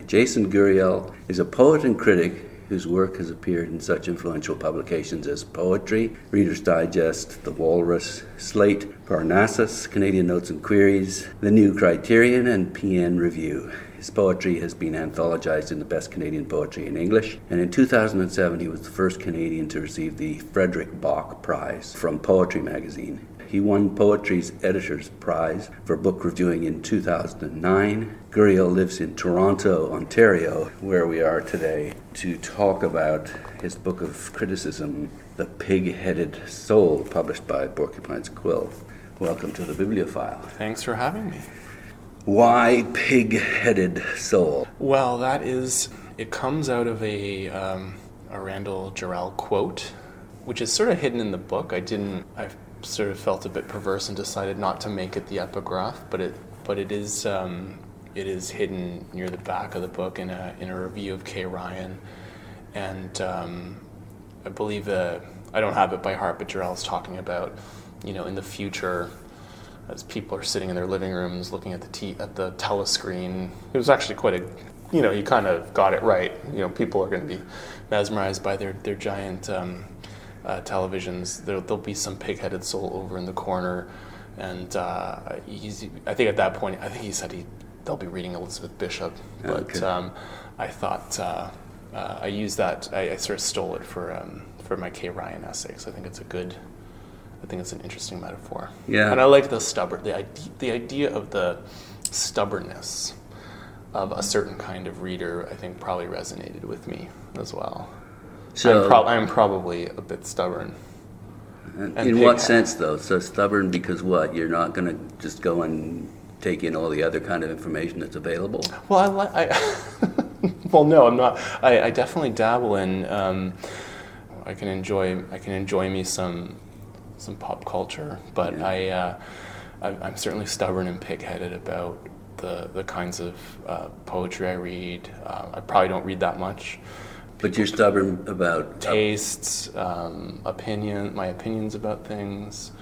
Jason Guriel is a poet and critic whose work has appeared in such influential publications as Poetry, Reader's Digest, The Walrus, Slate, Parnassus, Canadian Notes and Queries, The New Criterion, and PN Review. His poetry has been anthologized in the Best Canadian Poetry in English, and in 2007 he was the first Canadian to receive the Frederick Bach Prize from Poetry magazine. He won Poetry's Editor's Prize for book reviewing in 2009. Guriel lives in Toronto, Ontario, where we are today, to talk about his book of criticism, The Pig-Headed Soul, published by Porcupine's Quill. Welcome to the Bibliophile. Thanks for having me. Why Pig-Headed Soul? Well, it comes out of a Randall Guriel quote, which is sort of hidden in the book. I sort of felt a bit perverse and decided not to make it the epigraph, but it is hidden near the back of the book in a review of Kay Ryan, and I believe I don't have it by heart, but Guriel's talking about, in the future, as people are sitting in their living rooms looking at the telescreen. It was actually quite you kind of got it right. People are going to be mesmerized by their giant televisions. There'll be some pig-headed soul over in the corner, and I think at that point, he said they'll be reading Elizabeth Bishop, but okay. I thought I used that. I sort of stole it for my Kay Ryan essay, because I think it's an interesting metaphor. Yeah, and I like the idea of the stubbornness of a certain kind of reader. I think probably resonated with me as well. So I'm probably a bit stubborn. In what sense, though? So stubborn because what? You're not going to just go and take in all the other kind of information that's available? Well, well, no, I'm not. I definitely dabble in. I can enjoy me some pop culture, but yeah. I'm certainly stubborn and pig-headed about the kinds of poetry I read. I probably don't read that much. But you're stubborn about tastes, my opinions about things.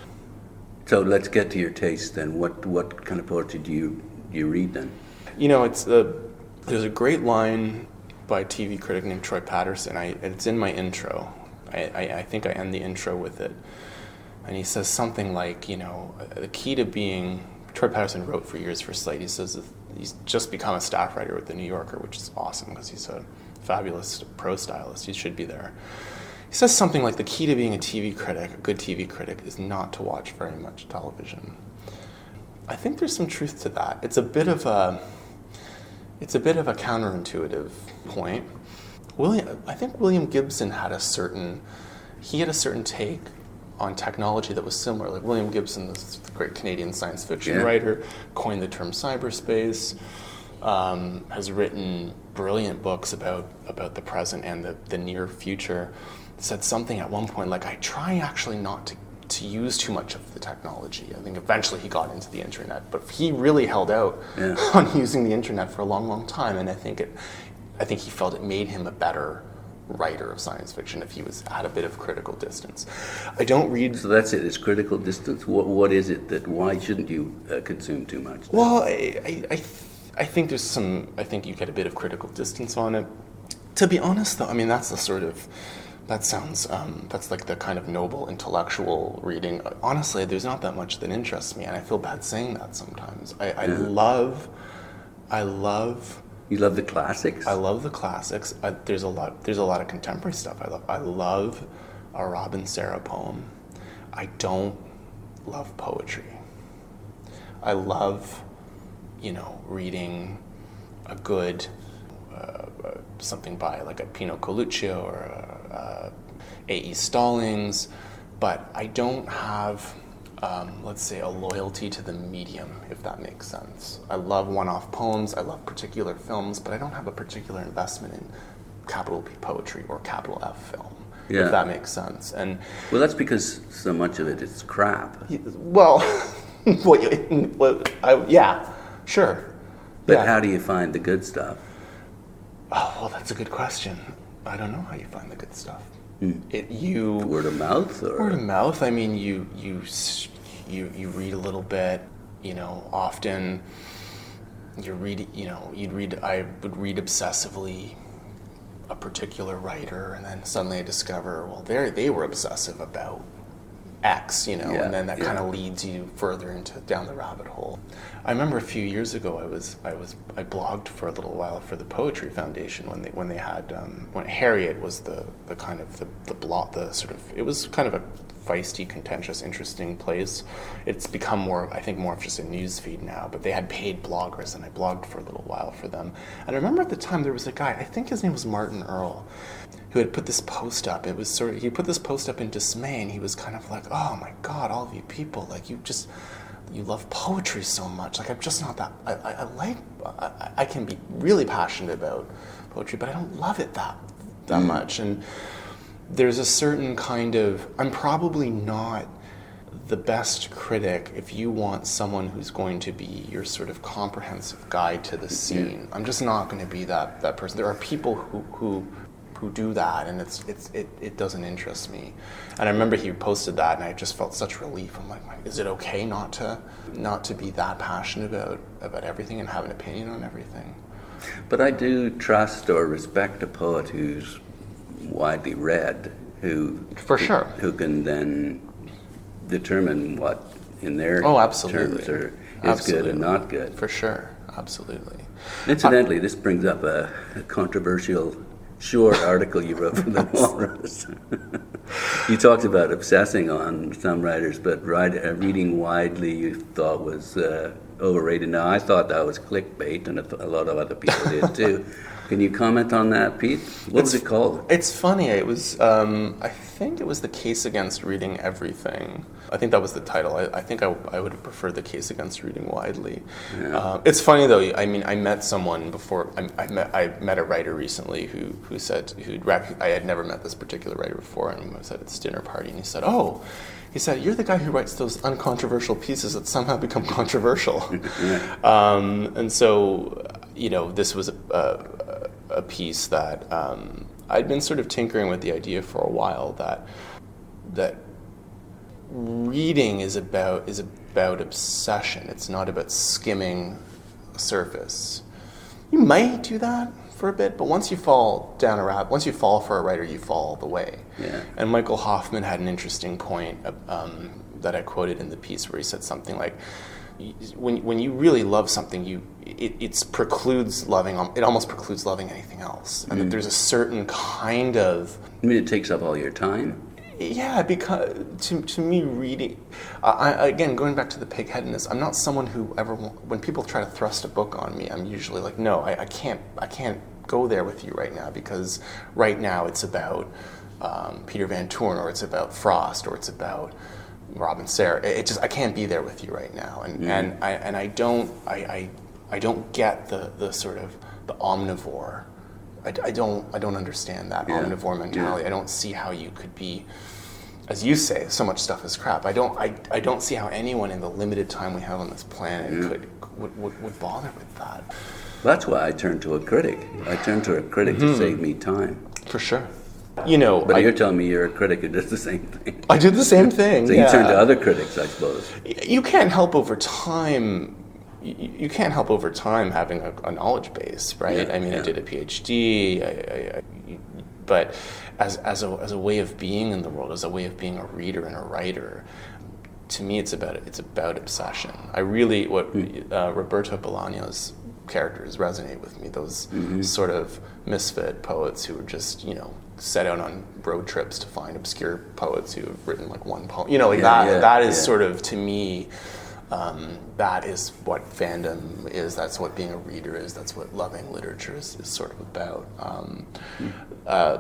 So let's get to your taste then. What kind of poetry do you read then? There's a great line by TV critic named Troy Patterson. It's in my intro. I think I end the intro with it, and he says something like, the key to being. Troy Patterson wrote for years for Slate. He says he's just become a staff writer with The New Yorker, which is awesome because he's a fabulous prose stylist. He should be there. He says something like the key to being a good TV critic, is not to watch very much television. I think there's some truth to that. It's a bit of a counterintuitive point. I think William Gibson had a certain take on technology that was similar. Like William Gibson, the great Canadian science fiction writer, coined the term cyberspace. Has written brilliant books about the present and the near future. Said something at one point like, I try actually not to use too much of the technology. I think eventually he got into the internet, but he really held out on using the internet for a long, long time. And I think he felt it made him a better writer of science fiction if he was at a bit of critical distance. I don't read. So that's it. It's critical distance. What is it that? Why shouldn't you consume too much? Well, I think there's some. I think you get a bit of critical distance on it. To be honest, though, that's the sort of. That sounds. That's like the kind of noble intellectual reading. Honestly, there's not that much that interests me, and I feel bad saying that sometimes. I love. You love the classics? I love the classics. There's a lot of contemporary stuff I love. I love a Robin Sarah poem. I don't love poetry. I love, reading a good something by like a Pino Coluccio or a A.E. Stallings, but I don't have, let's say, a loyalty to the medium, if that makes sense. I love one-off poems, I love particular films, but I don't have a particular investment in capital P poetry or capital F film, if that makes sense. And well, that's because so much of it is crap. Well, yeah, sure. But how do you find the good stuff? Oh, well, that's a good question. I don't know how you find the good stuff. Word of mouth, or word of mouth. I mean, you read a little bit. Often, I would read obsessively a particular writer, and then suddenly I discover, well, they were obsessive about X, and then that kind of leads you further down the rabbit hole. I remember a few years ago, I blogged for a little while for the Poetry Foundation when they had when Harriet was the kind of the blog, the sort of, it was kind of a feisty, contentious, interesting place. It's become more of just a news feed now, but they had paid bloggers, and I blogged for a little while for them. And I remember at the time there was a guy, I think his name was Martin Earl, who had put this post up. It was he put this post up in dismay, and he was kind of like, oh my God, all of you people, like you love poetry so much. Like I'm just not that, I can be really passionate about poetry, but I don't love it that much. And there's a certain kind of, I'm probably not the best critic if you want someone who's going to be your sort of comprehensive guide to the scene. I'm just not going to be that person. There are people who do that, and it doesn't interest me. And I remember he posted that, and I just felt such relief. I'm like, is it okay not to be that passionate about everything and have an opinion on everything? But I do trust or respect a poet who's widely read, who can then determine what in their terms is good and not good. For sure, absolutely. Incidentally, this brings up a controversial short article you wrote for the Walrus. You talked about obsessing on some writers, but reading widely you thought was overrated. Now, I thought that was clickbait, and a lot of other people did too. Can you comment on that, Pete? What was it called? It's funny. It was, I think it was The Case Against Reading Everything. I think that was the title. I think I would have preferred The Case Against Reading Widely. Yeah. It's funny though. I mean, I met someone before. I met a writer recently who said I had never met this particular writer before, and I was at this dinner party, and he said, "Oh." He said, "You're the guy who writes those uncontroversial pieces that somehow become controversial." And so, this was a piece that I'd been sort of tinkering with the idea for a while that reading is about obsession. It's not about skimming the surface. You might do that for a bit, but once you fall for a writer, you fall all the way. Yeah. And Michael Hoffman had an interesting point that I quoted in the piece, where he said something like, when you really love something, it almost precludes loving anything else, and that there's a certain kind of. I mean, it takes up all your time. Yeah, because to me, reading, again, going back to the pigheadedness, I'm not someone who ever, when people try to thrust a book on me, I'm usually like, no, I can't go there with you right now, because right now it's about Peter Van Toorn, or it's about Frost, or it's about Robin Sarah. I can't be there with you right now, and I don't get the sort of the omnivore. I don't understand that omnivore mentality. Yeah. I don't see how you could be, as you say, so much stuff is crap. I don't see how anyone in the limited time we have on this planet would bother with that. That's why I turned to a critic. To save me time. For sure. But you're telling me you're a critic who does the same thing. I do the same thing. So you turn to other critics, I suppose. You can't help over time. You can't help over time having a knowledge base, right? Yeah, I did a PhD, but as a way of being in the world, as a way of being a reader and a writer, to me, it's about obsession. I really Roberto Bolaño's characters resonate with me. Those sort of misfit poets who are just set out on road trips to find obscure poets who have written like one poem. That is sort of, to me. That is what fandom is. That's what being a reader is. That's what loving literature is sort of about.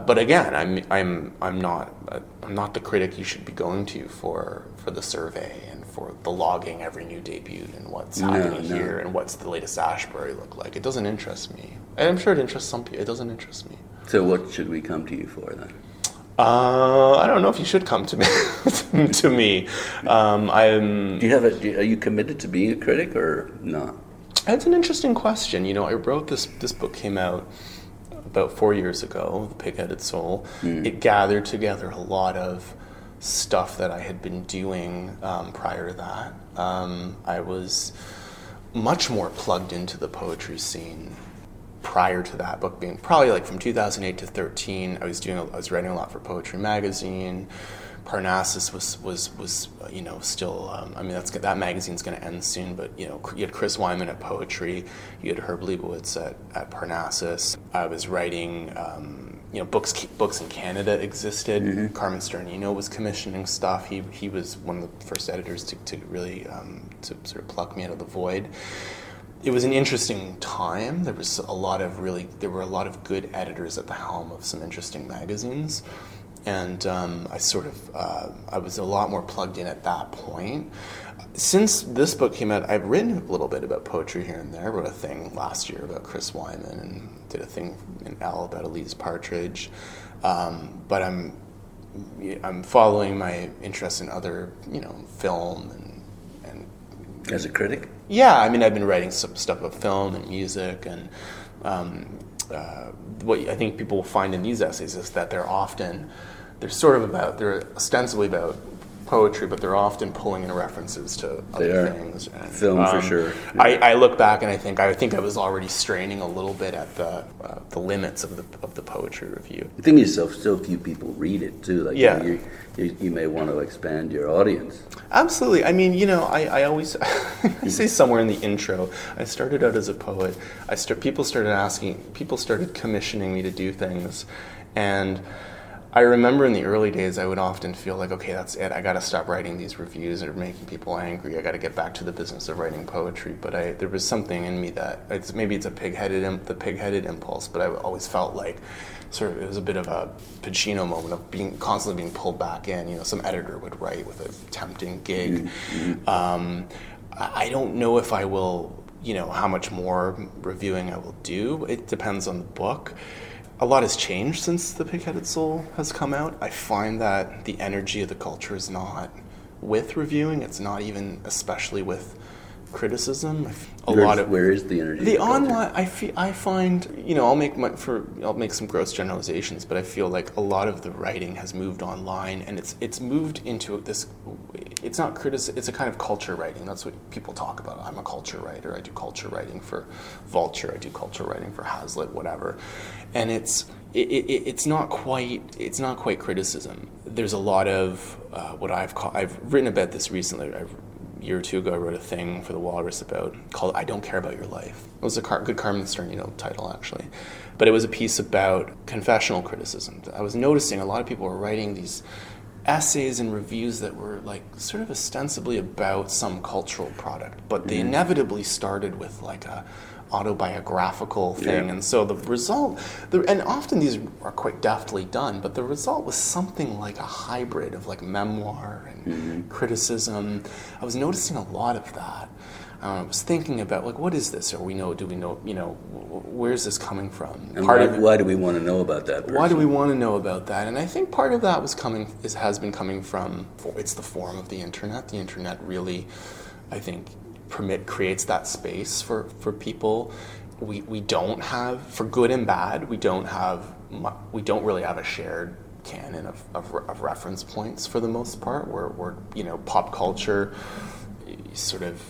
But again, I'm not the critic you should be going to for the survey and for the logging every new debut and what's happening here and what's the latest Ashbery look like. It doesn't interest me. And I'm sure it interests some people. It doesn't interest me. So what should we come to you for then? I don't know if you should come to me. to me, Are you committed to being a critic or not? That's an interesting question. I wrote this book came out about 4 years ago, The Pig-Headed Soul. It gathered together a lot of stuff that I had been doing prior to that. much more plugged into the poetry scene prior to that book being probably like from 2008 to 13. I was writing a lot for Poetry Magazine. Parnassus was still. That magazine's going to end soon. But you had Chris Wyman at Poetry, you had Herb Leibowitz at Parnassus. I was writing. Books in Canada existed. Mm-hmm. Carmen Sternino was commissioning stuff. He was one of the first editors to really to sort of pluck me out of the void. It was an interesting time. There were a lot of good editors at the helm of some interesting magazines. And I was a lot more plugged in at that point. Since this book came out, I've written a little bit about poetry here and there. I wrote a thing last year about Chris Wyman and did a thing in Elle about Elise Partridge. But I'm following my interest in other, film and. As a critic? Yeah, I mean, I've been writing some stuff about film and music, and what I think people will find in these essays is that they're ostensibly about poetry, but they're often pulling in references to other things. And, film for sure. Yeah. I look back and I think I was already straining a little bit at the limits of the poetry review. The thing is, so few people read it too. Like, yeah. You may want to expand your audience. Absolutely. I mean, I always I say somewhere in the intro, I started out as a poet. People started commissioning me to do things, and I remember in the early days, I would often feel like, okay, that's it. I got to stop writing these reviews that are making people angry. I got to get back to the business of writing poetry. But there was something in me that maybe it's the pig-headed impulse. But I always felt like it was a bit of a Pacino moment of constantly being pulled back in. Some editor would write with a tempting gig. Mm-hmm. I don't know if I will, how much more reviewing I will do. It depends on the book. A lot has changed since The Pig-Headed Soul has come out. I find that the energy of the culture is not with reviewing. It's not even especially with criticism. Where is the energy? The online, I find, I'll make some gross generalizations, but I feel like a lot of the writing has moved online, and it's moved into this. It's not criticism. It's a kind of culture writing. That's what people talk about. I'm a culture writer. I do culture writing for Vulture. I do culture writing for Hazlitt. Whatever, and it's not quite criticism. There's a lot of what I've written about this recently. A year or two ago, I wrote a thing for the Walrus called "I Don't Care About Your Life." It was a good Carmen Sternino title, actually, but it was a piece about confessional criticism. I was noticing a lot of people were writing these essays and reviews that were like sort of ostensibly about some cultural product, but they inevitably started with like a autobiographical thing, and so the result, and often these are quite deftly done, but the result was something like a hybrid of like memoir and criticism. I was noticing a lot of that. I was thinking about like, what is this? Do we know, where's this coming from? And why do we want to know about that person? Why do we want to know about that? And I think part of that has been coming from, it's the form of the internet. The internet really, I think, creates that space for people. We don't have, for good and bad, we don't really have a shared canon of reference points for the most part. We're pop culture sort of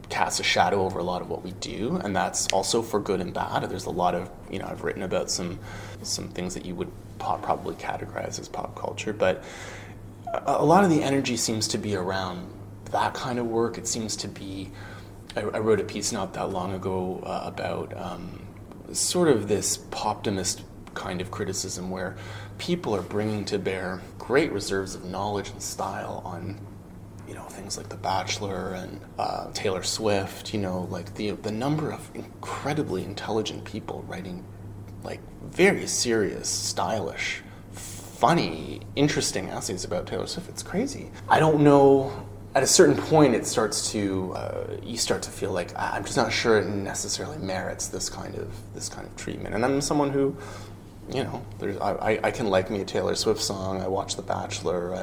casts a shadow over a lot of what we do, and that's also for good and bad. There's a lot of, I've written about some things that you would probably categorize as pop culture, but a lot of the energy seems to be around that kind of work. It seems to be, I wrote a piece not that long ago about sort of this poptimist kind of criticism where people are bringing to bear great reserves of knowledge and style on things like The Bachelor and Taylor Swift, like the number of incredibly intelligent people writing like very serious, stylish, funny, interesting essays about Taylor Swift. It's crazy. I don't know. At a certain point, it starts to you start to feel like I'm just not sure it necessarily merits this kind of treatment. And I'm someone who, I can like me a Taylor Swift song. I watch The Bachelor.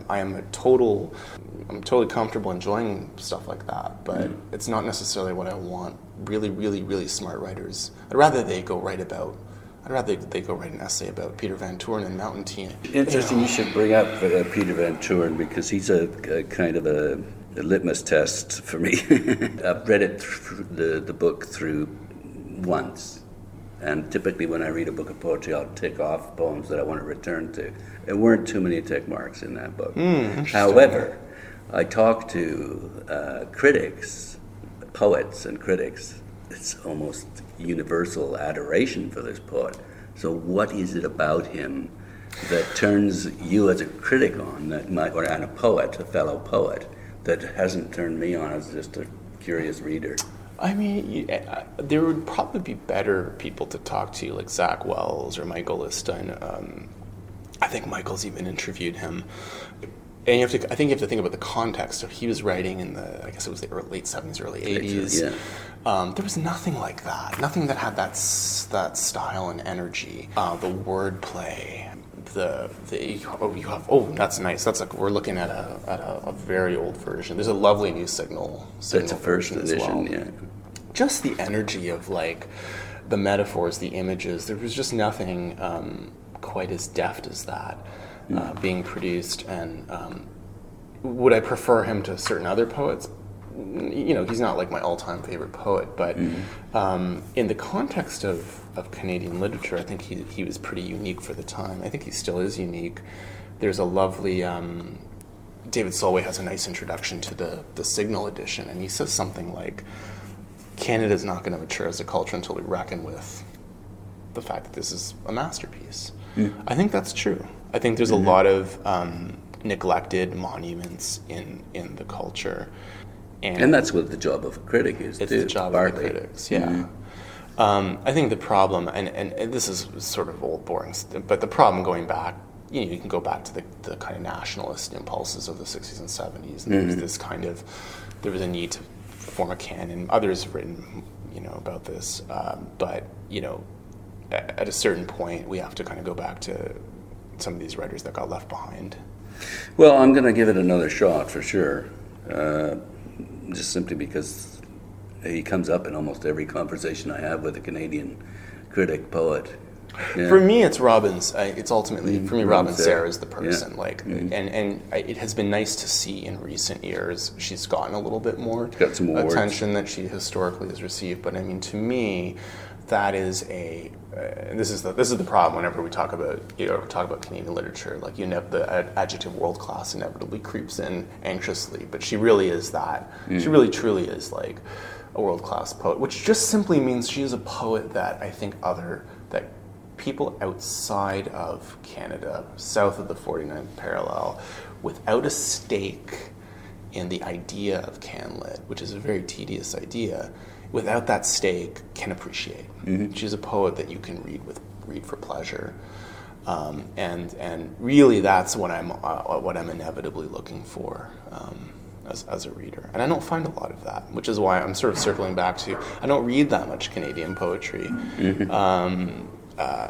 I'm totally comfortable enjoying stuff like that. But it's not necessarily what I want. Really, really, really smart writers. I'd rather they go write an essay about Peter Van Toren and Mountain Tea. Interesting. You should bring up Peter Van Toren, because he's a kind of a litmus test for me. I've read it the book through once, and typically when I read a book of poetry, I'll tick off poems that I want to return to. There weren't too many tick marks in that book. However, I talked to critics, poets and critics. It's almost universal adoration for this poet. So what is it about him that turns you as a critic on, and a poet, a fellow poet, that hasn't turned me on as just a curious reader? I mean, there would probably be better people to talk to, like Zach Wells or Michael Listein. I think Michael's even interviewed him. And I think you have to think about the context. So he was writing in I guess it was the late 70s, early 80s. Yeah. There was nothing like that. Nothing that had that style and energy. The wordplay. That's nice. That's we're looking at a very old version. There's a lovely new signal That's a first edition, yeah. Just the energy of like the metaphors, the images. There was just nothing quite as deft as that being produced. And would I prefer him to certain other poets? He's not like my all-time favorite poet, but in the context of Canadian literature, I think he was pretty unique for the time. I think he still is unique. There's a lovely, David Solway has a nice introduction to the Signal edition, and he says something like, Canada's not going to mature as a culture until we reckon with the fact that this is a masterpiece. I think that's true. I think there's a lot of neglected monuments in the culture. And that's what the job of a critic is, it's too. It's the job partly. of the critics, yeah. I think the problem, and this is sort of old, boring, but the problem going back, you can go back to the kind of nationalist impulses of the 60s and 70s, and there was this there was a need to form a canon. Others have written, about this, but, at a certain point, we have to kind of go back to some of these writers that got left behind. Well, I'm going to give it another shot for sure. Just simply because he comes up in almost every conversation I have with a Canadian critic, poet. Yeah. For me, it's Robin's. It's ultimately, for me, Robin Serra is the person. Yeah. And it has been nice to see in recent years she's gotten a little bit more got some attention that she historically has received. But I mean, to me, that is this is the problem whenever we talk about Canadian literature. Like the adjective world class inevitably creeps in anxiously, but she really is that. She really truly is like a world class poet, which just simply means she is a poet that I think that people outside of Canada, south of the 49th parallel, without a stake in the idea of CanLit, which is a very tedious idea, without that stake, can appreciate. She's a poet that you can read for pleasure, and really that's what I'm inevitably looking for as a reader. And I don't find a lot of that, which is why I'm sort of circling back to I don't read that much Canadian poetry.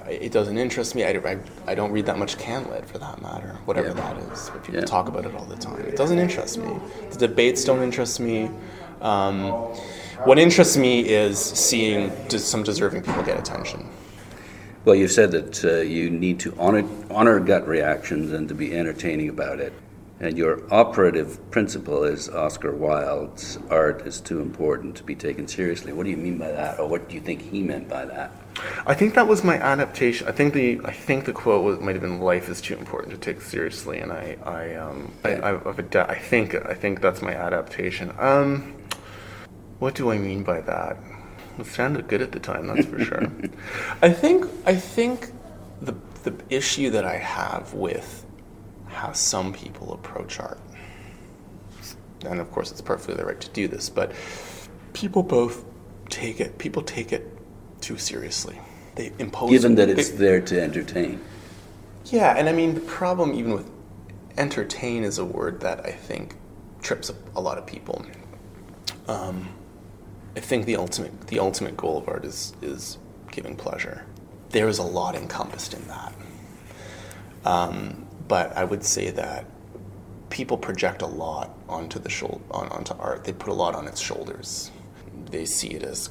It doesn't interest me. I don't read that much CanLit, for that matter, whatever that is. But people talk about it all the time. It doesn't interest me. The debates don't interest me. What interests me is seeing some deserving people get attention. Well, you said that you need to honor gut reactions and to be entertaining about it. And your operative principle is Oscar Wilde's art is too important to be taken seriously. What do you mean by that, or what do you think he meant by that? I think that was my adaptation. I think the quote might have been "Life is too important to take seriously," and I think that's my adaptation. What do I mean by that? It sounded good at the time, that's for sure. I think the issue that I have with how some people approach art, and of course it's perfectly their right to do this, but people take it too seriously. They impose, given that it's there to entertain. Yeah, and I mean the problem even with entertain is a word that I think trips up a lot of people. I think the ultimate goal of art is giving pleasure. There is a lot encompassed in that. But I would say that people project a lot onto art. They put a lot on its shoulders. They see it as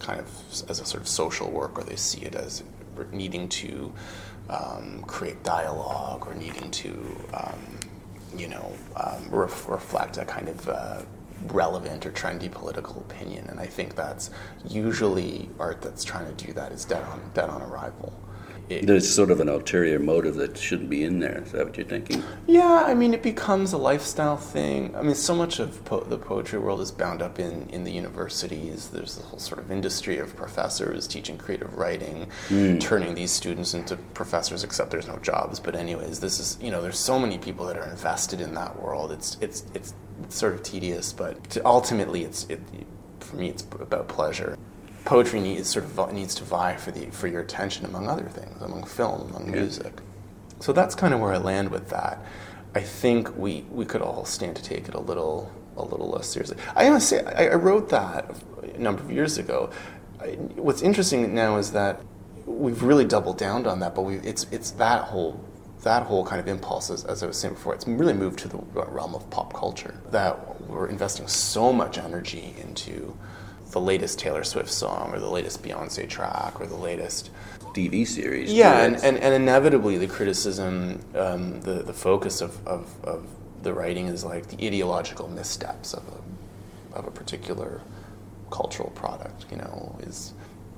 as a sort of social work, or they see it as needing to create dialogue, or needing to reflect a kind of relevant or trendy political opinion. And I think that's usually art that's trying to do that is dead on arrival. There's sort of an ulterior motive that shouldn't be in there. Is that what you're thinking? Yeah, I mean, it becomes a lifestyle thing. I mean, so much of the poetry world is bound up in the universities. There's the whole sort of industry of professors teaching creative writing, turning these students into professors, except there's no jobs. But anyways, this is, there's so many people that are invested in that world. It's sort of tedious, but ultimately, for me, it's about pleasure. Poetry needs to vie for your attention, among other things, among film, among music. So that's kind of where I land with that. I think we could all stand to take it a little less seriously. I must say, I wrote that a number of years ago. What's interesting now is that we've really doubled down on that, but it's that whole kind of impulse, as I was saying before, it's really moved to the realm of pop culture, that we're investing so much energy into the latest Taylor Swift song or the latest Beyonce track or the latest TV series. Yeah, and inevitably the criticism, the focus of the writing is like the ideological missteps of a particular cultural product. Is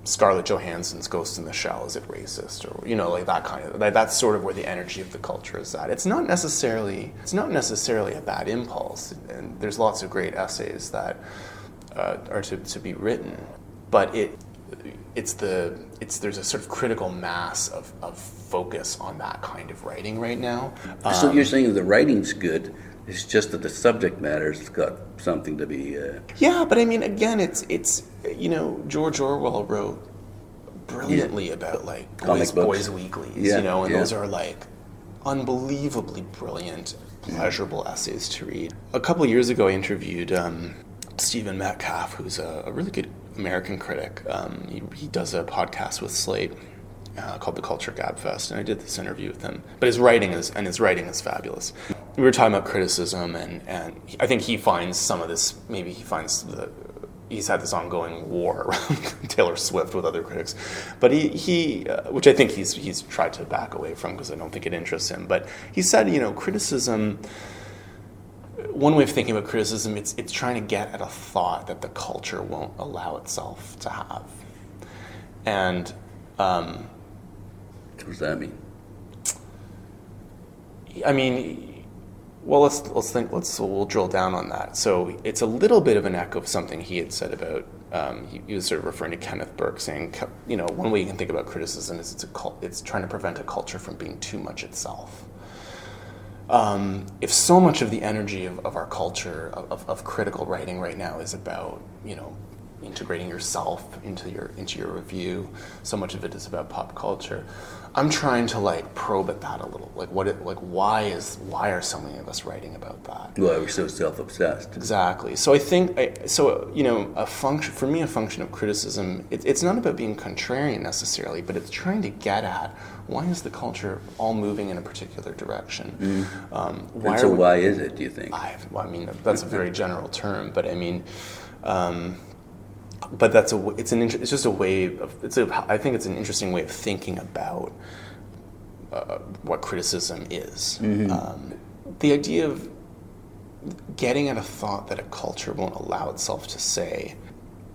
Scarlett Johansson's Ghost in the Shell, is it racist, or like that kind of, that's sort of where the energy of the culture is at. It's not necessarily a bad impulse, and there's lots of great essays that are to be written, but there's a sort of critical mass of focus on that kind of writing right now. So you're saying the writing's good, it's just that the subject matter's got something to be. Yeah, but I mean, again, it's George Orwell wrote brilliantly about like boys' weeklies, and those are like unbelievably brilliant, pleasurable essays to read. A couple of years ago, I interviewed Stephen Metcalf, who's a really good American critic. He does a podcast with Slate called The Culture Gabfest, and I did this interview with him. But his writing is fabulous. We were talking about criticism, and I think he finds some of this. Maybe he's had this ongoing war around Taylor Swift with other critics, but he which I think he's tried to back away from because I don't think it interests him. But he said, criticism. One way of thinking about criticism, it's trying to get at a thought that the culture won't allow itself to have. And what does that mean? I mean, well, we'll drill down on that. So it's a little bit of an echo of something he had said about. He was sort of referring to Kenneth Burke, saying, one way you can think about criticism is it's trying to prevent a culture from being too much itself. If so much of the energy of our culture, of critical writing right now is about, integrating yourself into your review, so much of it is about pop culture. I'm trying to probe at that a little. Why are so many of us writing about that? Why we're so self-obsessed. Exactly. So I think, a function of criticism, it's not about being contrarian necessarily, but it's trying to get at why is the culture all moving in a particular direction? Why is it, do you think? I mean, that's a very general term, but I mean, but I think it's an interesting way of thinking about what criticism is. The idea of getting at a thought that a culture won't allow itself to say,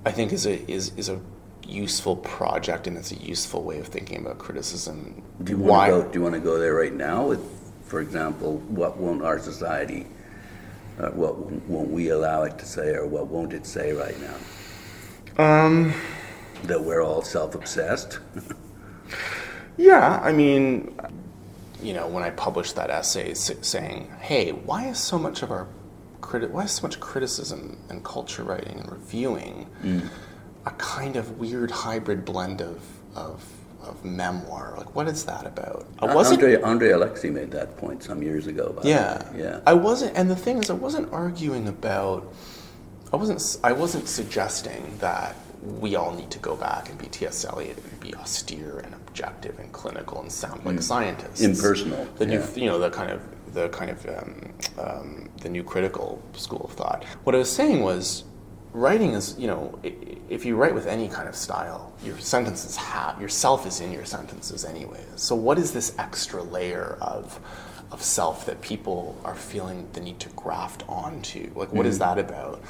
I think is a useful project, and it's a useful way of thinking about criticism. Do you want to go there right now with, for example, what won't our society, what won't we allow it to say, or what won't it say right now? That we're all self-obsessed? Yeah, I mean, when I published that essay saying, hey, why is so much criticism and culture writing and reviewing a kind of weird hybrid blend of memoir? What is that about? Andre Alexi made that point some years ago. Yeah. I wasn't, and the thing is, I wasn't arguing about. I wasn't suggesting that we all need to go back and be T.S. Eliot and be austere and objective and clinical and sound like scientists. Impersonal. The new, the new critical school of thought. What I was saying was, writing is, if you write with any kind of style, your sentences yourself is in your sentences anyway. So what is this extra layer of of self that people are feeling the need to graft onto. Like, what is that about?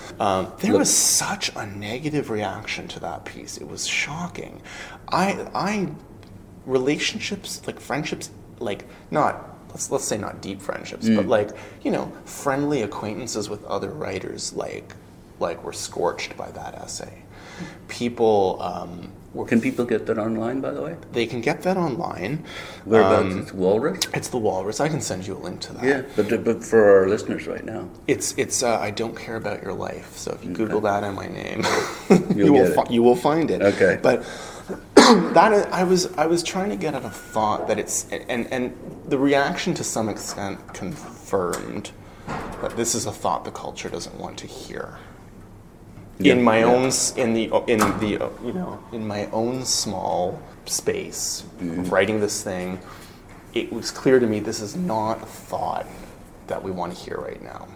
There was such a negative reaction to that piece. It was shocking. Relationships, like friendships, like not, let's say not deep friendships, but like, friendly acquaintances with other writers, like were scorched by that essay. People Can people get that online, by the way? They can get that online. Whereabouts? It's Walrus? It's the Walrus. I can send you a link to that. Yeah, but for our listeners right now. It's I Don't Care About Your Life. So if you Google that and my name, you will find it. Okay. But I was trying to get at a thought that it's and the reaction to some extent confirmed that this is a thought the culture doesn't want to hear. In my own small space, writing this thing, it was clear to me this is not a thought that we want to hear right now.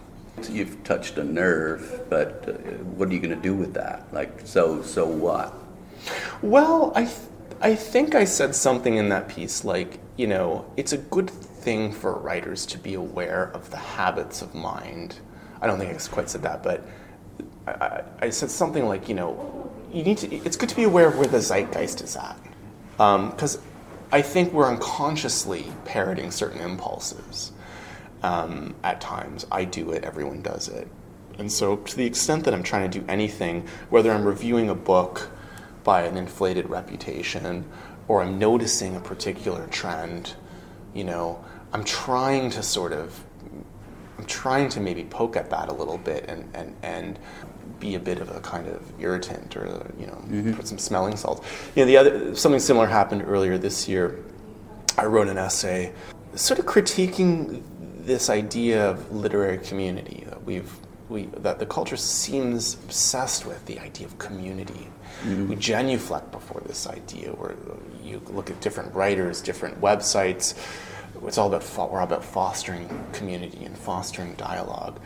You've touched a nerve, but what are you going to do with that? Like, so what? Well, I think I said something in that piece like, it's a good thing for writers to be aware of the habits of mind. I don't think I quite said that, but I said something like, it's good to be aware of where the zeitgeist is at. Because I think we're unconsciously parroting certain impulses. At times, I do it, everyone does it. And so to the extent that I'm trying to do anything, whether I'm reviewing a book by an inflated reputation, or I'm noticing a particular trend, I'm trying to maybe poke at that a little bit and be a bit of a kind of irritant, or put some smelling salts. Something similar happened earlier this year. I wrote an essay sort of critiquing this idea of literary community that the culture seems obsessed with, the idea of community. We genuflect before this idea, where you look at different writers, different websites. It's all about we're all about fostering community and fostering dialogue.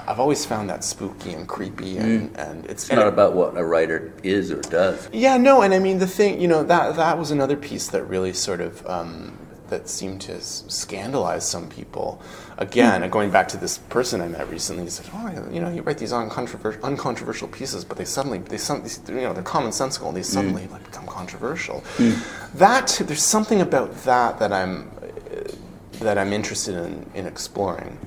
I've always found that spooky and creepy, and it's not about what a writer is or does. Yeah, no, and I mean the thing, that was another piece that really sort of that seemed to scandalize some people. Again, going back to this person I met recently, he said, you write these uncontroversial pieces, but they suddenly they're commonsensical, and they suddenly become controversial. There's something about that I'm interested in exploring.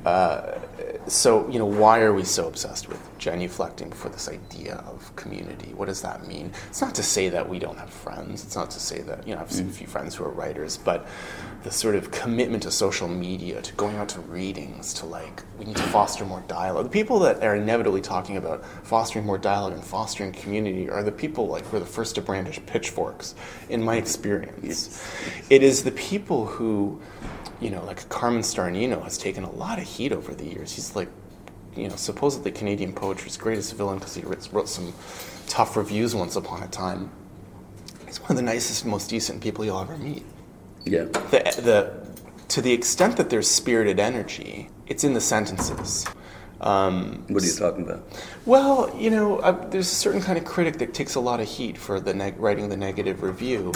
So, why are we so obsessed with genuflecting for this idea of community? What does that mean? It's not to say that we don't have friends. It's not to say that, I've seen a few friends who are writers, but the sort of commitment to social media, to going out to readings, to we need to foster more dialogue. The people that are inevitably talking about fostering more dialogue and fostering community are the people who are the first to brandish pitchforks, in my experience. Yes. It is the people who, like Carmen Starnino has taken a lot of heat over the years. He's supposedly Canadian poetry's greatest villain because he wrote some tough reviews once upon a time. He's one of the nicest, most decent people you'll ever meet. Yeah. To the extent that there's spirited energy, it's in the sentences. What are you talking about? Well, there's a certain kind of critic that takes a lot of heat for writing the negative review.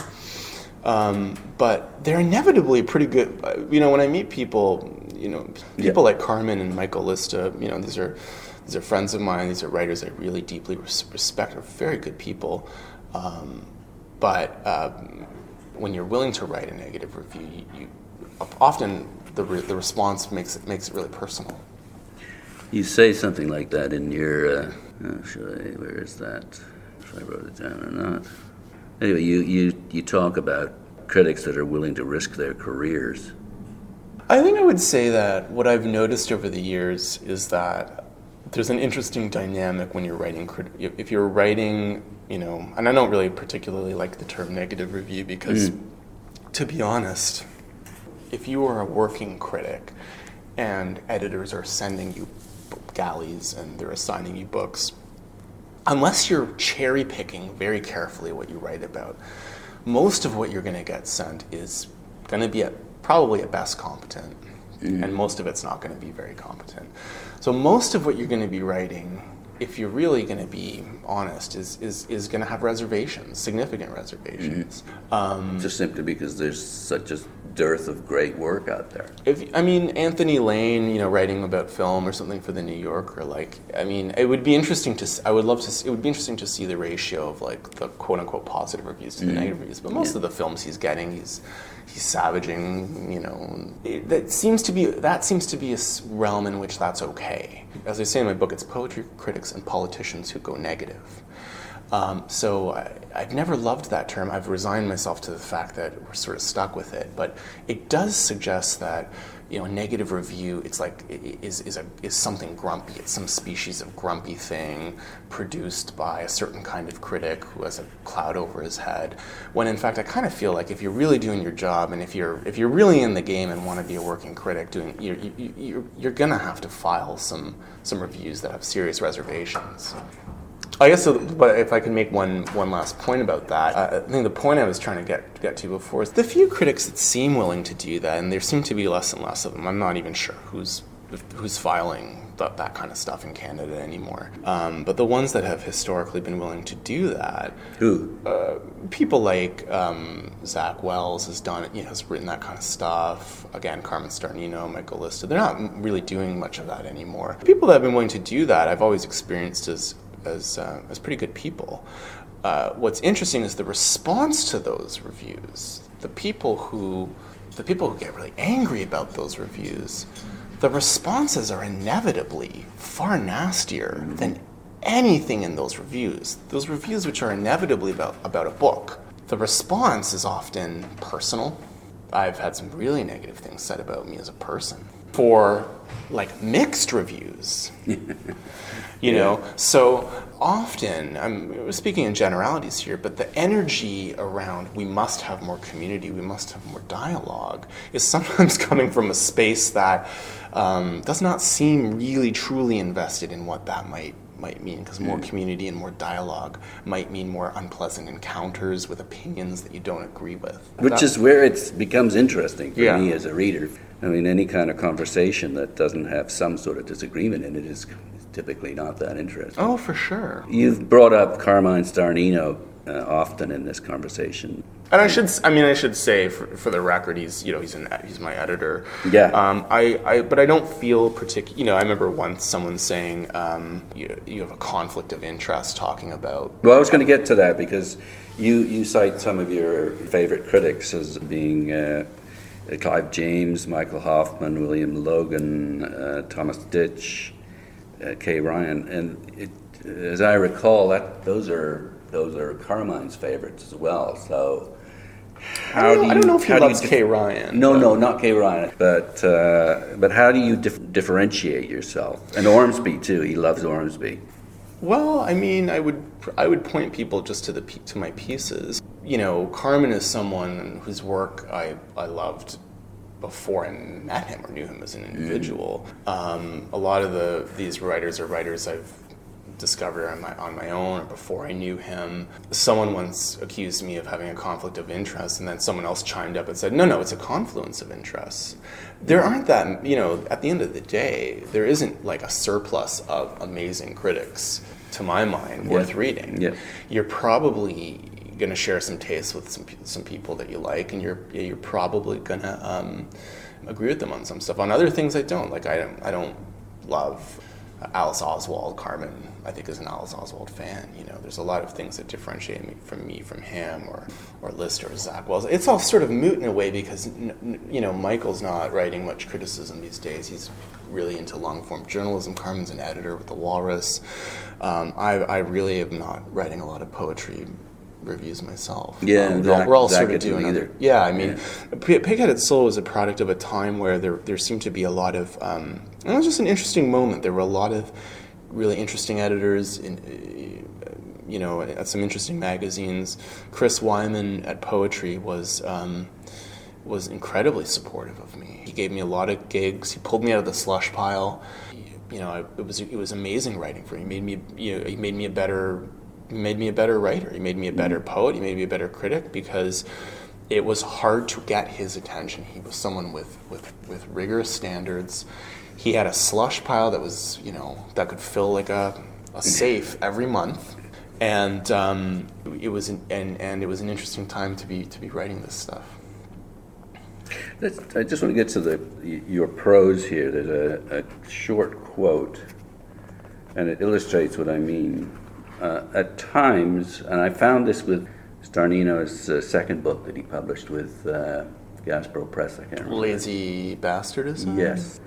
But they're inevitably pretty good. When I meet people, like Carmen and Michael Lista, these are friends of mine. These are writers I really deeply respect. Are very good people. But when you're willing to write a negative review, you often the response makes it really personal. You say something like that in your. Where is that? If I wrote it down or not. Anyway, you talk about critics that are willing to risk their careers. I think I would say that what I've noticed over the years is that there's an interesting dynamic when you're writing. If you're writing, and I don't really particularly like the term negative review because, to be honest, if you are a working critic and editors are sending you galleys and they're assigning you books, unless you're cherry picking very carefully what you write about, most of what you're going to get sent is going to be probably at best competent, and most of it's not going to be very competent. So most of what you're going to be writing, if you're really going to be honest, is going to have reservations, significant reservations. Just simply because there's such a dearth of great work out there. Anthony Lane, writing about film or something for the New Yorker, it would be interesting it would be interesting to see the ratio of the quote unquote positive reviews to the negative reviews. But most of the films he's getting, he's savaging, that seems to be a realm in which that's okay. As I say in my book, it's poetry critics and politicians who go negative. So I've never loved that term. I've resigned myself to the fact that we're sort of stuck with it. But it does suggest that a negative review, is something grumpy. It's some species of grumpy thing produced by a certain kind of critic who has a cloud over his head. When in fact, I kind of feel like if you're really doing your job and if you're really in the game and want to be a working critic, you're gonna have to file some reviews that have serious reservations. I guess, but if I can make one last point about that, I think the point I was trying to get to before is the few critics that seem willing to do that, and there seem to be less and less of them. I'm not even sure who's filing that kind of stuff in Canada anymore. But the ones that have historically been willing to do that, who? People like Zach Wells has written that kind of stuff. Again, Carmen Starnino, Michael Lista. They're not really doing much of that anymore. People that have been willing to do that, I've always experienced as pretty good people. What's interesting is the response to those reviews. The people who get really angry about those reviews, the responses are inevitably far nastier than anything in those reviews. Those reviews which are inevitably about a book. The response is often personal. I've had some really negative things said about me as a person. For mixed reviews. So often, I'm speaking in generalities here, but the energy around we must have more community, we must have more dialogue, is sometimes coming from a space that does not seem really truly invested in what that might mean, because more community and more dialogue might mean more unpleasant encounters with opinions that you don't agree with. Which is where it becomes interesting for me as a reader. Any kind of conversation that doesn't have some sort of disagreement in it is typically not that interesting. Oh, for sure. You've brought up Carmine Starnino often in this conversation. And I should say for the record, he's my editor. Yeah. But I don't feel particular. I remember once someone saying you have a conflict of interest talking about. Well, I was going to get to that because you cite some of your favorite critics as being Clive James, Michael Hoffman, William Logan, Thomas Ditch, Kay Ryan, and as I recall, those are Carmine's favorites as well. So. I don't know if he loves Kay Ryan. No, not Kay Ryan. But how do you differentiate yourself? And Ormsby too. He loves Ormsby. Well, I would point people just to my pieces. Carmen is someone whose work I loved before I met him or knew him as an individual. A lot of these writers are writers I've discovered on my own or before I knew him. Someone once accused me of having a conflict of interest, and then someone else chimed up and said, no, it's a confluence of interests. There aren't that, at the end of the day, there isn't a surplus of amazing critics, to my mind, worth reading. Yeah. You're probably going to share some tastes with some people that you like, and you're probably going to agree with them on some stuff. On other things, I don't. I don't love Alice Oswald. Carmen, I think, is an Alice Oswald fan. There's a lot of things that differentiate me from him or Lister or Zach Wells. It's all sort of moot in a way because Michael's not writing much criticism these days. He's really into long-form journalism. Carmen's an editor with The Walrus. I really am not writing a lot of poetry reviews myself. Yeah, we're all sort of doing either. Yeah, Pig-Headed Soul was a product of a time where there seemed to be a lot of. It was just an interesting moment. There were a lot of really interesting editors at some interesting magazines. Chris Wyman at Poetry was incredibly supportive of me. He gave me a lot of gigs. He pulled me out of the slush pile. It was amazing writing for him. He made me a better writer. He made me a better poet. He made me a better critic because it was hard to get his attention. He was someone with rigorous standards. He had a slush pile that was, that could fill a safe every month, and it was an interesting time to be writing this stuff. I just want to get to your prose here. There's a short quote, and it illustrates what I mean. At times, and I found this with Starnino's second book that he published with Gaspro Press, I can't remember. Lazy Bastardism? Yes.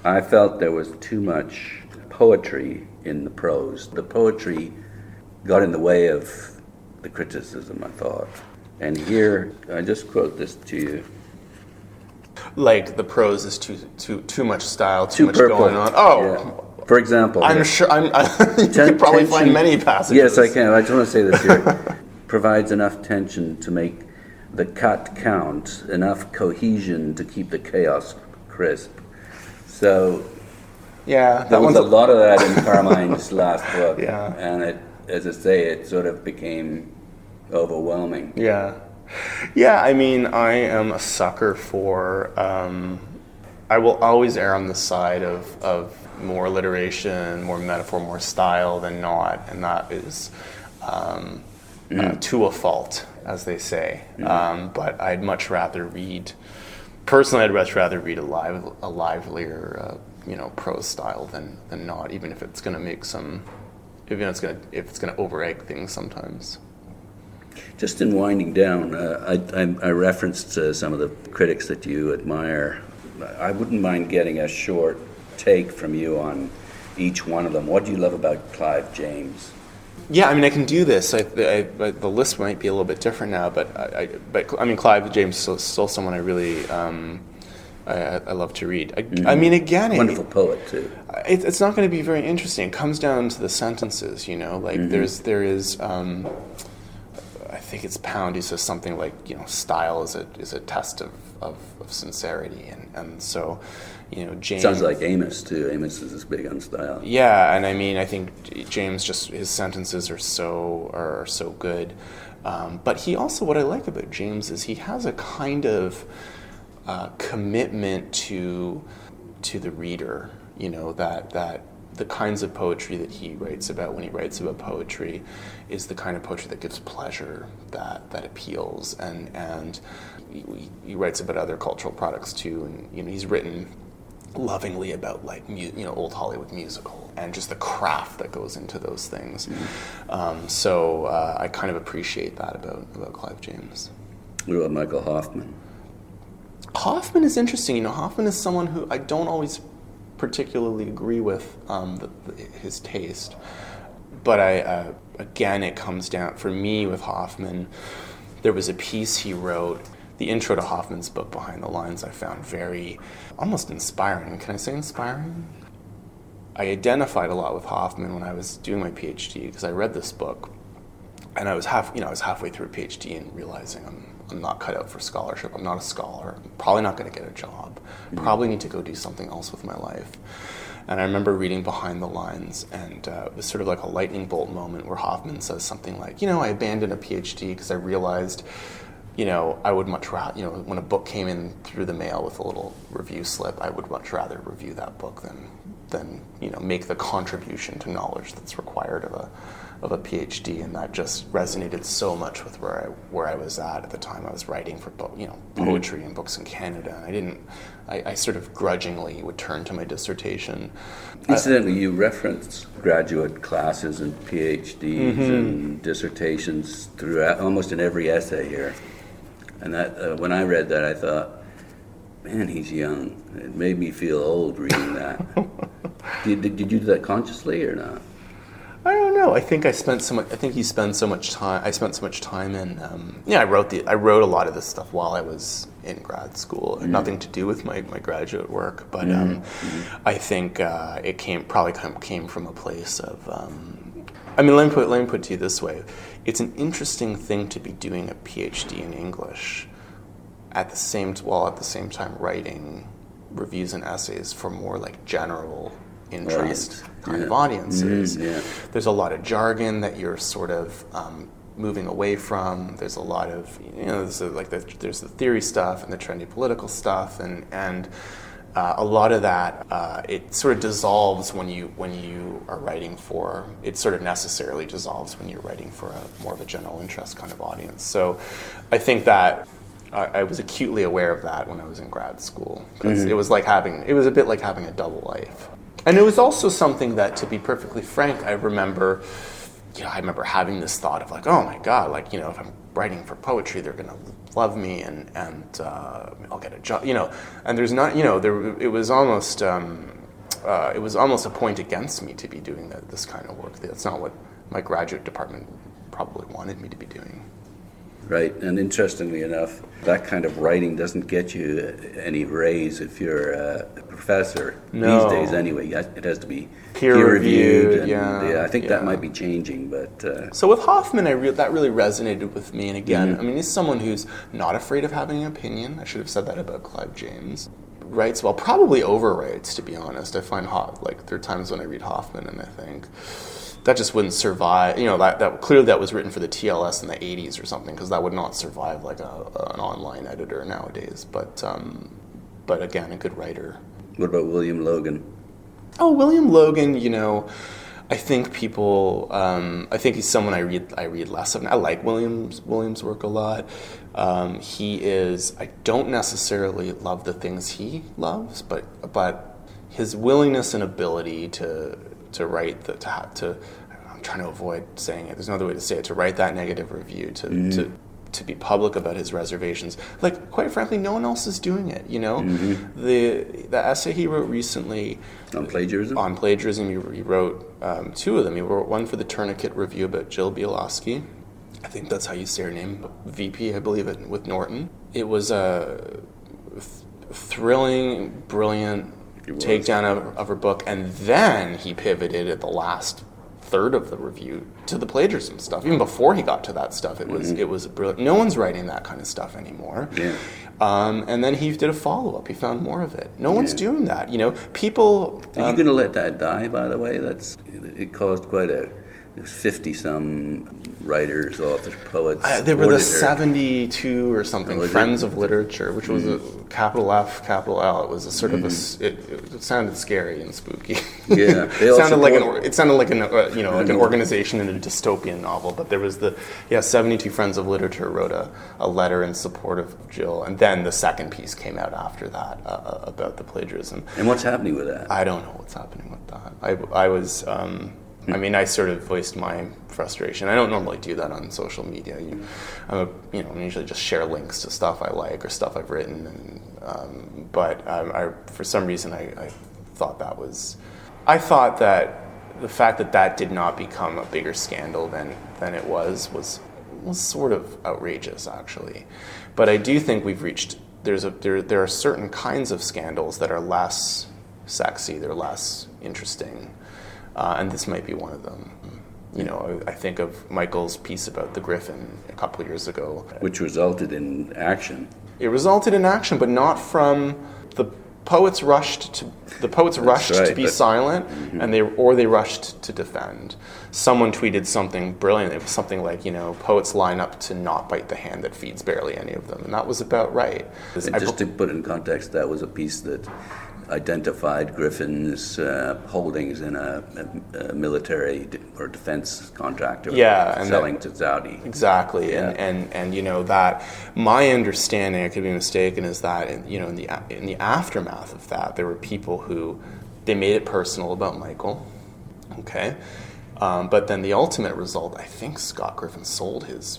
I felt there was too much poetry in the prose. The poetry got in the way of the criticism, I thought. And here, I just quote this to you. Like the prose is too much style, too much purple. going on. Oh, yeah. For example, I'm sure you could probably find many passages. Yes, I can. I just want to say this here. Provides enough tension to make the cut count, enough cohesion to keep the chaos crisp. So, yeah, there was a lot of that in Carmine's last book. Yeah. And it, as I say, it sort of became overwhelming. Yeah. Yeah, I mean, I am a sucker for, I will always err on the side of more alliteration, more metaphor, more style than not, and that is to a fault, as they say. But I'd much rather read, personally, I'd much rather read a livelier, prose style than not, even if it's going to make some, if it's going to over-egg things sometimes. Just in winding down, I referenced some of the critics that you admire. I wouldn't mind getting a short take from you on each one of them. What do you love about Clive James? Yeah, I mean, I can do this. The list might be a little bit different now, but I mean, Clive James is still someone I really I love to read. I mean, again, wonderful poet too. It's not going to be very interesting. It comes down to the sentences, like there is. I think it's Pound who says something like, style is a test of sincerity, and so, James sounds like Amos too. Amos is big on style. Yeah, and I mean, I think James his sentences are so good, but he also, what I like about James is he has a kind of commitment to the reader. That the kinds of poetry that he writes about when he writes about poetry is the kind of poetry that gives pleasure, that appeals, and he writes about other cultural products too, and he's written lovingly about old Hollywood musical and just the craft that goes into those things. So I kind of appreciate that about Clive James. What about Michael Hoffman? Hoffman is interesting. Hoffman is someone who I don't always particularly agree with his taste, but again, it comes down, for me with Hoffman, there was a piece he wrote, the intro to Hoffman's book, Behind the Lines, I found very, almost inspiring. Can I say inspiring? I identified a lot with Hoffman when I was doing my PhD, because I read this book, and I was halfway through a PhD and realizing I'm not cut out for scholarship. I'm not a scholar. I'm probably not going to get a job. Probably need to go do something else with my life. And I remember reading Behind the Lines, and it was sort of like a lightning bolt moment where Hoffman says something like, I abandoned a PhD because I realized, I would much rather, when a book came in through the mail with a little review slip, I would much rather review that book than make the contribution to knowledge that's required of a PhD, and that just resonated so much with where I was at the time. I was writing for poetry and books in Canada, and I sort of grudgingly would turn to my dissertation. Incidentally, you referenced graduate classes and PhDs and dissertations throughout, almost in every essay here. And that when I read that, I thought, man, he's young. It made me feel old reading that. Did you do that consciously or not? I don't know. I think he spent so much time. I spent so much time in. I wrote a lot of this stuff while I was in grad school. It had nothing to do with my graduate work, but I think it came from a place of. Let me put it to you this way: it's an interesting thing to be doing a PhD in English, while at the same time writing reviews and essays for more like general interest kind of audiences. There's a lot of jargon that you're sort of moving away from. There's a lot of there's the theory stuff and the trendy political stuff, and a lot of that it sort of dissolves when you are writing for. It sort of necessarily dissolves when you're writing for a more of a general interest kind of audience. So I think that I was acutely aware of that when I was in grad school, because it was a bit like having a double life. And it was also something that, to be perfectly frank, I remember having this thought of like, oh my God, like, if I'm writing for poetry, they're going to love me and I'll get a job, and there's not, it was almost a point against me to be doing this kind of work. That's not what my graduate department probably wanted me to be doing. Right, and interestingly enough, that kind of writing doesn't get you any raise if you're a professor these days anyway. It has to be peer-reviewed. And I think that might be changing, but... So with Hoffman, that really resonated with me, and again, I mean, he's someone who's not afraid of having an opinion. I should have said that about Clive James. Writes well, probably overwrites, to be honest. I find there are times when I read Hoffman and I think... that just wouldn't survive. That was written for the TLS in the 80s or something, because that would not survive like an online editor nowadays. But again, a good writer. What about William Logan? Oh, William Logan, I think people. I think he's someone I read less of. I like William's work a lot. He is. I don't necessarily love the things he loves, but his willingness and ability to write I'm trying to avoid saying it. There's no other way to say it. To write that negative review, to be public about his reservations. Like, quite frankly, no one else is doing it. The essay he wrote recently on plagiarism. He wrote two of them. He wrote one for the Tourniquet Review about Jill Bielowski. I think that's how you say her name. VP, I believe it, with Norton. It was a thrilling, brilliant takedown of her book, and then he pivoted at the last third of the review to the plagiarism stuff. Even before he got to that stuff, it was brilliant. No one's writing that kind of stuff anymore. Yeah. And then he did a follow-up. He found more of it. No one's doing that. People. Are you going to let that die? By the way, it caused quite a 50-some writers, authors, poets. There were the 72 or something Friends of Literature, which was a capital F, capital L. It was a sort of it sounded scary and spooky. Yeah, it sounded like an organization in a dystopian novel. But there was 72 Friends of Literature wrote a letter in support of Jill, and then the second piece came out after that about the plagiarism. And what's happening with that? I don't know what's happening with that. I was. I sort of voiced my frustration. I don't normally do that on social media. I usually just share links to stuff I like or stuff I've written. But for some reason, I thought that the fact that did not become a bigger scandal than it was sort of outrageous, actually. But I do think we've reached. There are certain kinds of scandals that are less sexy. They're less interesting. And this might be one of them. I think of Michael's piece about the Griffin a couple of years ago. Which resulted in action. It resulted in action, but not from the poets rushed to be silent, and they rushed to defend. Someone tweeted something brilliant. It was something like, poets line up to not bite the hand that feeds barely any of them, and that was about right. And just to put it in context, that was a piece that identified Griffin's holdings in a military or defense contractor selling to Saudi. Exactly, yeah. and that my understanding, I could be mistaken, is that in the aftermath of that, there were people who they made it personal about Michael, okay. But then the ultimate result, I think Scott Griffin sold his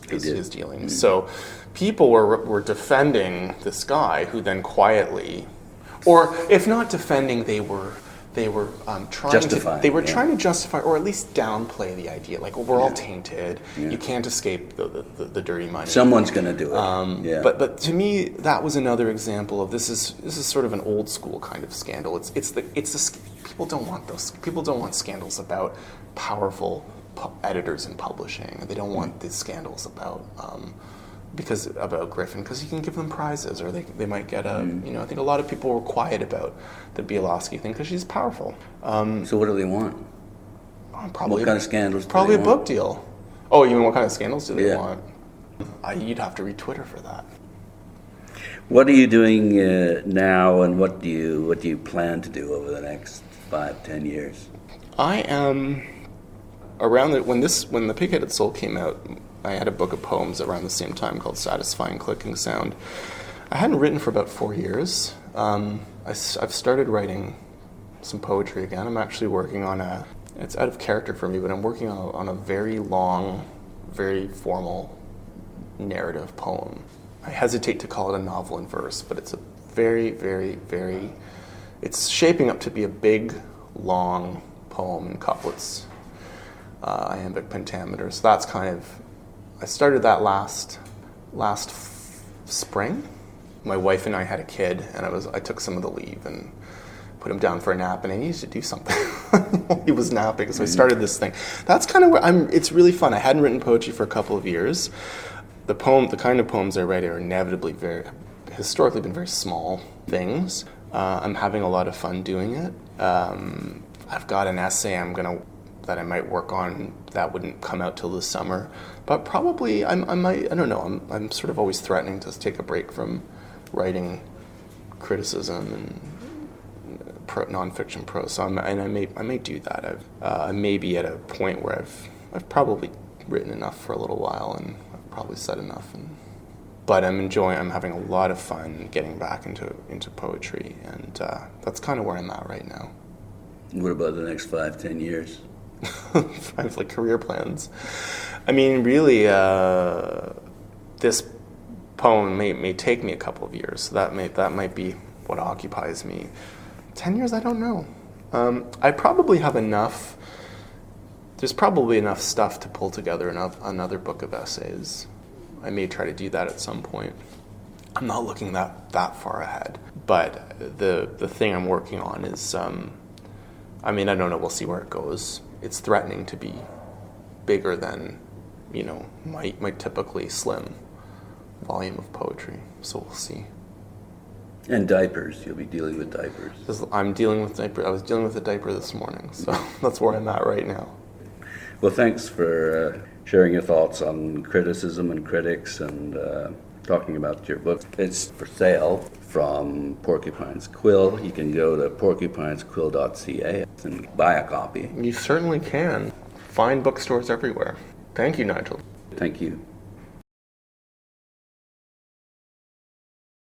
dealings. So people were defending this guy who then quietly. Or if not defending, they were trying to justify or at least downplay the idea. Like, we're all tainted. Yeah. You can't escape the dirty money. Someone's going to do it. But to me, that was another example of this is sort of an old school kind of scandal. People don't want those. People don't want scandals about powerful editors in publishing. They don't want these scandals about. About Griffin, because he can give them prizes, or they might get I think a lot of people were quiet about the Bielowski thing because she's powerful. So what do they want? Probably what kind of scandals? Probably a book deal. Oh, you mean what kind of scandals do they want? You'd have to read Twitter for that. What are you doing now, and what do you plan to do over the next 5-10 years? I am around when the Pig-Headed Soul came out. I had a book of poems around the same time called Satisfying Clicking Sound. I hadn't written for about 4 years. I've started writing some poetry again. I'm actually working on it's out of character for me, but I'm working on a very long, very formal narrative poem. I hesitate to call it a novel in verse, but it's a very, very, very, it's shaping up to be a big, long poem in couplets, iambic pentameter. So that's kind of, I started that last spring. My wife and I had a kid, and I took some of the leave and put him down for a nap, and I needed to do something while he was napping, so I started this thing. That's kind of where it's really fun. I hadn't written poetry for a couple of years. The kind of poems I write are inevitably historically been very small things. I'm having a lot of fun doing it. I've got an essay that I might work on that wouldn't come out till this summer, but probably I might. I don't know. I'm sort of always threatening to take a break from writing criticism and nonfiction prose. So I may do that. I may be at a point where I've probably written enough for a little while, and I've probably said enough. But I'm having a lot of fun getting back into poetry, and that's kind of where I'm at right now. What about the next 5-10 years? I have like career plans. I mean, really, this poem may take me a couple of years. So that might be what occupies me. 10 years, I don't know. I probably have enough. There's probably enough stuff to pull together another book of essays. I may try to do that at some point. I'm not looking that far ahead. But the thing I'm working on is, I don't know. We'll see where it goes. It's threatening to be bigger than, my typically slim volume of poetry. So we'll see. And diapers. You'll be dealing with diapers. I'm dealing with diaper. I was dealing with a diaper this morning, so that's where I'm at right now. Well, thanks for sharing your thoughts on criticism and critics and talking about your book. It's for sale from Porcupine's Quill. You can go to porcupinesquill.ca and buy a copy. You certainly can. Find bookstores everywhere. Thank you, Nigel. Thank you.